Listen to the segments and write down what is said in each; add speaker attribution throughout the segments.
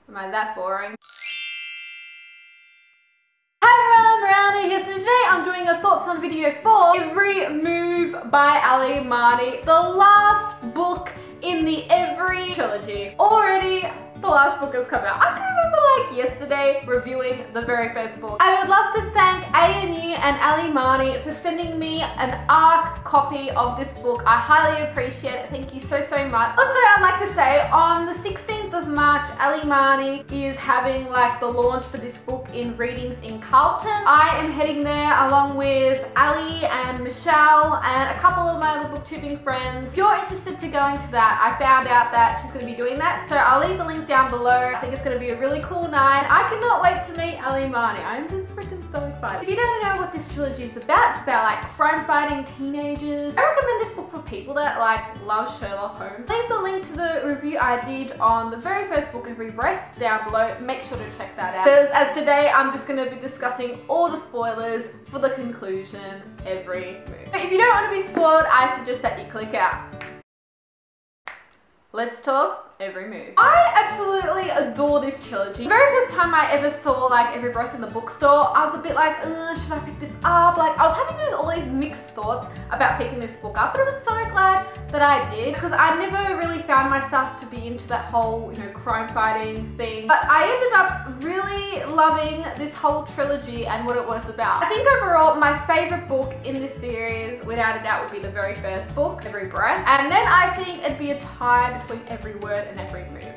Speaker 1: Am I that boring? Hi everyone, Marney here. So today I'm doing a thoughts on video for Every Move by Ellie Marney, the last book in the Every trilogy. Already the last book has come out. I can remember like yesterday reviewing the very first book. I would love to thank ANU and Ellie Marney for sending me an ARC copy of this book. I highly appreciate it. Thank you so much. Also, I'd like to say on the 16th of March, Ellie Marney is having like the launch for this book in Readings in Carlton. I am heading there along with Ali and Michelle and a couple of my other booktubing friends. If you're interested to going to that, I found out that she's going to be doing that, so I'll leave the link down below. I think it's going to be a really cool night. I cannot wait to meet Ellie Marney. I'm just freaking so excited. If you don't know what this trilogy is about, it's about like crime fighting teenagers. I recommend this book for people that like love Sherlock Holmes. I'll leave the link to the review I did on the very first book, Every Breath, down below. Make sure to check that out. Because as today I'm just going to be discussing all the spoilers for the conclusion, Every Move. If you don't want to be spoiled, I suggest that you click out. Let's talk Every Move. I absolutely adore this trilogy. The very first time I ever saw like Every Breath in the bookstore, I was a bit like, should I pick this up? Like I was having all these mixed thoughts about picking this book up, but I was so glad that I did because I never really found myself to be into that whole, you know, crime fighting thing. But I ended up really loving this whole trilogy and what it was about. I think overall my favorite book in this series, without a doubt, would be the very first book, Every Breath. And then I think it'd be a tie between Every Word and Every Move.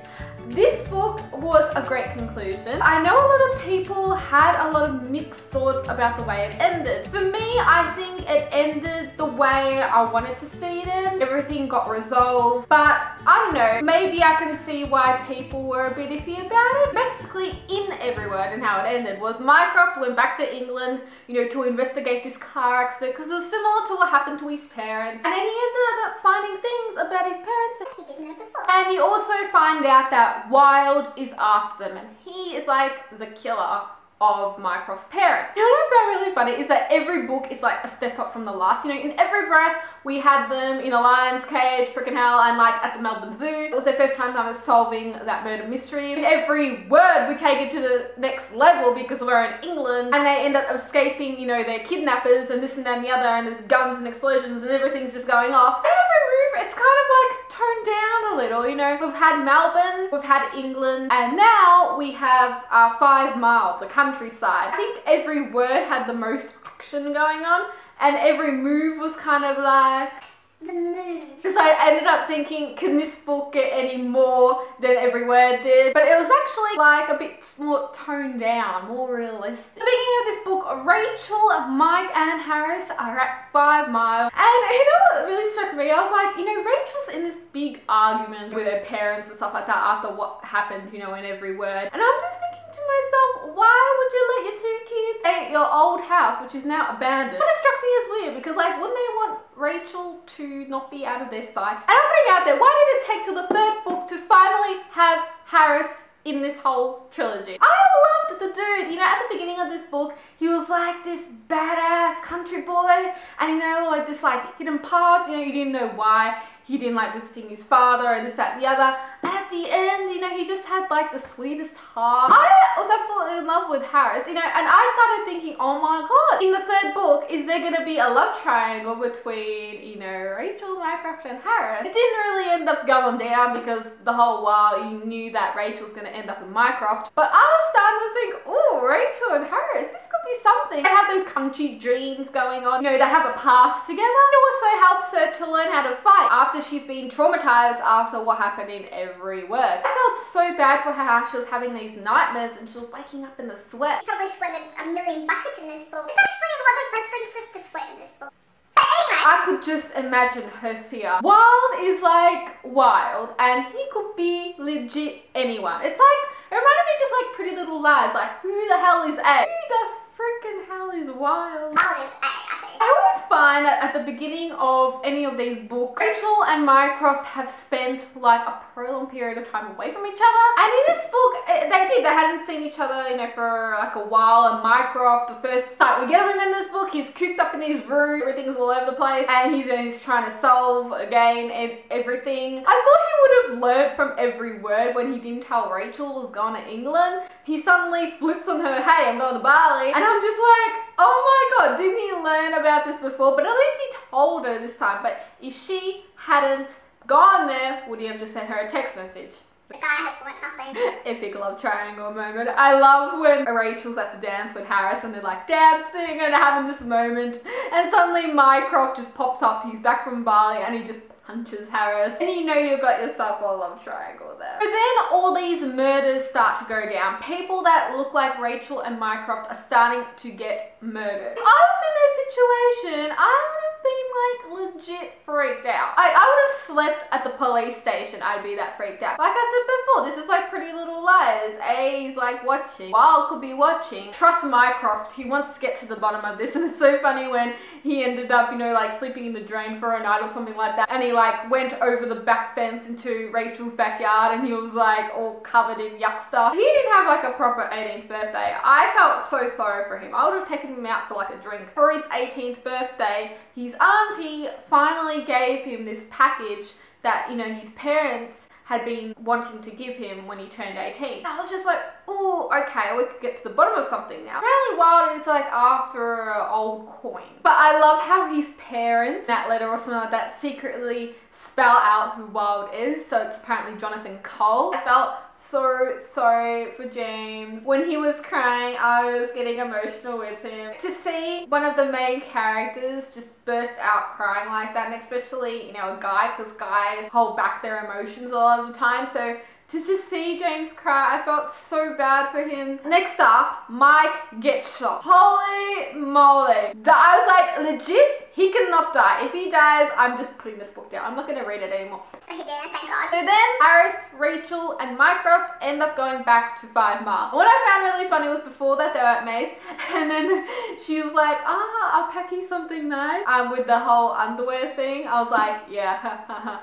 Speaker 1: This book was a great conclusion. I know a lot of people had a lot of mixed thoughts about the way it ended. For me, I think it ended the way I wanted to see it end. Everything got resolved, but I don't know, maybe I can see why people were a bit iffy about it. Basically, in Every Word and how it ended was Mycroft went back to England, you know, to investigate this car accident because it was similar to what happened to his parents. And then he ended up finding things about his parents that he didn't know before. And you also find out that Wilde is after them and he is like the killer of Mycroft's parents. You know what I found really funny is that every book is like a step up from the last. You know, in Every Breath, we had them in a lion's cage, freaking hell, and like at the Melbourne Zoo. It was their first time I was solving that murder mystery. In Every Word, we take it to the next level because we're in England and they end up escaping, you know, their kidnappers and this and that and the other, and there's guns and explosions and everything's just going off. And Every Move, it's kind of like toned down a little, you know. We've had Melbourne, we've had England, and now we have 5 Mile, the countryside. I think Every Word had the most action going on, and Every Move was kind of like the move. Because I ended up thinking, can this book get any more than Every Word did? But it was actually like a bit more toned down, more realistic. At the beginning of this book, Rachel, Mike and Harris are at 5 Mile. And you know what really struck me? I was like, you know, Rachel's in this big argument with her parents and stuff like that after what happened, you know, in Every Word. And I'm just thinking to myself, why would you let your 2 kids stay at your old house, which is now abandoned? And it struck me as weird because like, wouldn't they want Rachel to not be out of their sight? And I'm putting out there, why did it take till the 3rd book to finally have Harris in this whole trilogy? I loved the dude. You know, at the beginning of this book, he was like this badass country boy, and you know, like this like hidden past, you know, you didn't know why he didn't like visiting his father and this, that, and the other. And at the end, you know, he just had like the sweetest heart. I was absolutely in love with Harris, you know, and I started thinking, oh my god, in the 3rd book, is there gonna be a love triangle between, you know, Rachel, Mycroft and Harris? It didn't really end up going down because the whole while you knew that Rachel's gonna end up with Mycroft. But I was starting to think, oh, Rachel and Harris, this could be something. They have those country dreams going on, you know, they have a past together. It also helps her to learn how to fight after she's been traumatized after what happened in Every Word. I felt so bad for her how she was having these nightmares and she was waking up in the sweat.
Speaker 2: She probably sweated a million buckets in this book. There's actually a lot of references to sweat in this book. But anyway,
Speaker 1: I could just imagine her fear. Wilde is like wild and he could be legit anyone. It's like, it reminded me just like Pretty Little Lies, like who the hell is A? Who the freaking hell is Wilde?
Speaker 2: Wilde is A, I think.
Speaker 1: I always find that at the beginning of any of these books, Rachel and Mycroft have spent like a prolonged period of time away from each other. And in this book, they hadn't seen each other, you know, for like a while. And Mycroft, the first time we get him in this book, he's cooped up in his room, everything's all over the place, and he's trying to solve again everything. I thought he would have learnt from every word when he didn't tell Rachel was going to England. He suddenly flips on her, hey, I'm going to Bali, and I'm just like, oh my god, didn't he learn about this before? But at least he told her this time. But if she hadn't gone there, would he have just sent her a text message?
Speaker 2: The guy has learnt nothing.
Speaker 1: Epic love triangle moment. I love when Rachel's at the dance with Harris and they're like dancing and having this moment, and suddenly Mycroft just pops up. He's back from Bali and he just punches Harris, and you know you've got yourself a love triangle there. So then all these murders start to go down. People that look like Rachel and Mycroft are starting to get murdered. If I was in their situation, I would have been like legit freaked out. I would have slept at the police station. I'd be that freaked out. Like I said before, this is like Pretty Little Liars. A's like watching. Wild could be watching. Trust Mycroft, he wants to get to the bottom of this, and it's so funny when he ended up, you know, like sleeping in the drain for a night or something like that, and he like went over the back fence into Rachel's backyard and he was like all covered in yuck stuff. He didn't have like a proper 18th birthday. I felt so sorry for him. I would have taken him out for like a drink. For his 18th birthday, his auntie finally gave him this package that, you know, his parents had been wanting to give him when he turned 18. And I was just like, oh, okay, we could get to the bottom of something now. Apparently Wilde is like after an old coin. But I love how his parents, that letter or something like that, secretly spell out who Wilde is. So it's apparently Jonathan Cole. I felt so sorry for James. When he was crying, I was getting emotional with him. To see one of the main characters just burst out crying like that, and especially, you know, a guy, because guys hold back their emotions a lot of the time. So to just see James cry, I felt so bad for him. Next up, Mike gets shot. Holy moly. I was like, legit, he cannot die. If he dies, I'm just putting this book down. I'm not going to read it anymore.
Speaker 2: He didn't, thank God.
Speaker 1: So then, Harris, Rachel, and Mycroft end up going back to 5 Mile. What I found really funny was before that, they were at Maze, and then she was like, I'll pack you something nice. With the whole underwear thing, I was like, yeah,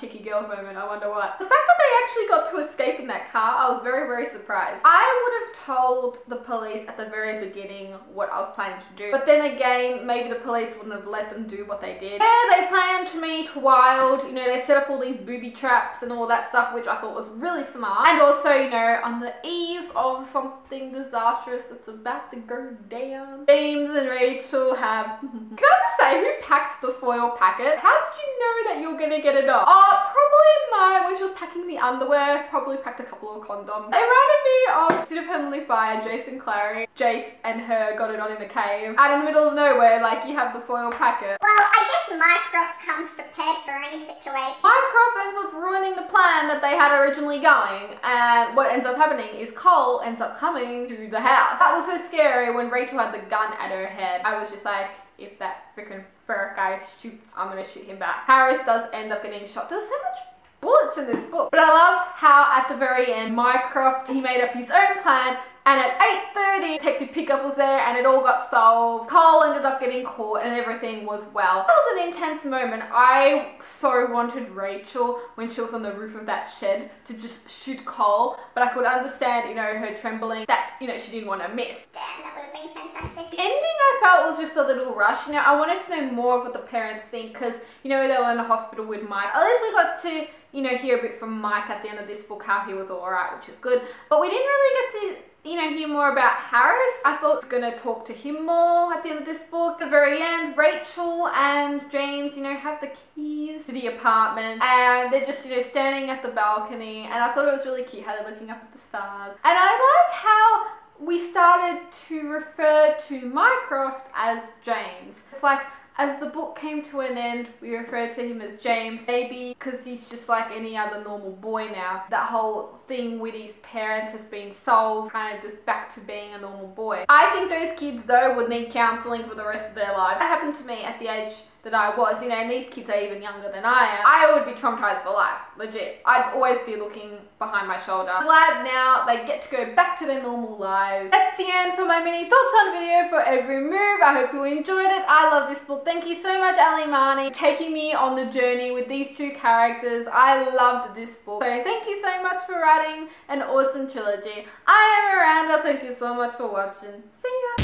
Speaker 1: cheeky girls moment, I wonder what. The fact that they actually got to escape in that car, I was very, very surprised. I would have told the police at the very beginning what I was planning to do. But then again, maybe the police wouldn't have let them do what they did. Yeah, they planned to meet Wilde. You know, they set up all these booby traps and all that stuff, which I thought was really smart. And also, you know, on the eve of something disastrous that's about to go down, James and Rachel have... Can I just say, who packed the foil packet? How did you know that you're gonna get it? Probably mine, when she was packing the underwear, probably packed a couple of condoms. It reminded me of City of Heavenly Fire, Jace and Clary. Jace and her got it on in the cave. Out in the middle of nowhere, like you have the foil packet.
Speaker 2: Well, I guess Mycroft comes prepared for any situation.
Speaker 1: Mycroft ends up ruining the plan that they had originally going, and what ends up happening is Cole ends up coming to the house. That was so scary when Rachel had the gun at her head. I was just like, if that freaking fur guy shoots, I'm gonna shoot him back. Harris does end up getting shot. There's so much bullets in this book. But I loved how at the very end, Mycroft, he made up his own plan, and at 8:30, Detective Pickup was there and it all got solved. Cole ended up getting caught and everything was well. That was an intense moment. I so wanted Rachel, when she was on the roof of that shed, to just shoot Cole, but I could understand, you know, her trembling, that, you know, she didn't want to miss.
Speaker 2: Damn, that would have been fantastic.
Speaker 1: The ending I felt was just a little rushed. You know, I wanted to know more of what the parents think, because, you know, they were in the hospital with Mike. At least we got to, you know, hear a bit from Mike at the end of this book, how he was alright, which is good. But we didn't really get to, you know, hear more about Harris. I thought I was going to talk to him more at the end of this book. At the very end, Rachel and James, you know, have the keys to the apartment, and they're just, you know, standing at the balcony, and I thought it was really cute how they're looking up at the stars. And I like how we started to refer to Mycroft as James. It's like, as the book came to an end, we referred to him as James, maybe because he's just like any other normal boy now. That whole thing with his parents has been solved, kind of just back to being a normal boy. I think those kids though would need counselling for the rest of their lives. That happened to me at the age that I was, you know, and these kids are even younger than I am, I would be traumatized for life, legit. I'd always be looking behind my shoulder. I'm glad now they get to go back to their normal lives. That's the end for my mini thoughts on video for every move. I hope you enjoyed it. I love this book. Thank you so much, Ellie and Marney, for taking me on the journey with these two characters. I loved this book. So thank you so much for writing an awesome trilogy. I am Miranda. Thank you so much for watching. See ya!